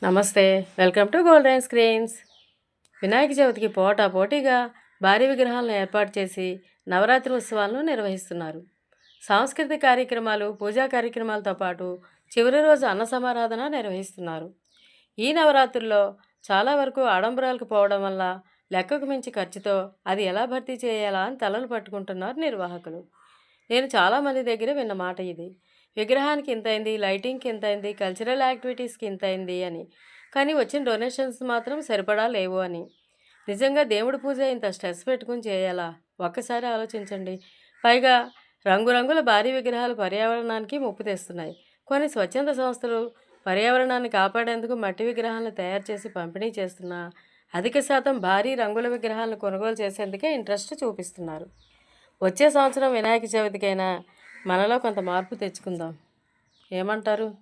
నమస్తే, welcome to golden screens. Vinayaka చవితికి పోటీగా భారీ విగ్రహాలను ఏర్పాటు చేసి నవరాత్రి ఉత్సవాలను నిర్వహిస్తున్నారు. సాంస్కృతిక కార్యక్రమాలు, పూజా కార్యక్రమాలతో పాటు చివరి రోజు అన్న సమారాధన నిర్వహిస్తున్నారు. ఈ నవరాత్రుల్లో చాలా వరకు ఆడంబరాలకు పోవడం వల్ల లెక్కకు మించి ఖర్చుతో అది ఎలా భర్తీ చేయాలా అని తలలు పట్టుకుంటున్నారు నిర్వాహకులు. నేను చాలామంది దగ్గర విన్న మాట ఇది. విగ్రహానికి ఇంతైంది, లైటింగ్కి ఇంతైంది, కల్చరల్ యాక్టివిటీస్కి ఇంతైంది అని. కానీ వచ్చిన డొనేషన్స్ మాత్రం సరిపడా లేవు అని. నిజంగా దేవుడి పూజ ఇంత స్ట్రెస్ పెట్టుకుని చేయాలా? ఒక్కసారి ఆలోచించండి. పైగా రంగురంగుల భారీ విగ్రహాలు పర్యావరణానికి ముప్పు తెస్తున్నాయి. కొన్ని స్వచ్ఛంద సంస్థలు పర్యావరణాన్ని కాపాడేందుకు మట్టి విగ్రహాలను తయారు చేసి పంపిణీ చేస్తున్నా అధిక శాతం భారీ రంగుల విగ్రహాలను కొనుగోలు చేసేందుకే ఇంట్రెస్ట్ చూపిస్తున్నారు. వచ్చే సంవత్సరం వినాయక చవితికైనా మనలో కొంత మార్పు తెచ్చుకుందాం. ఏమంటారు?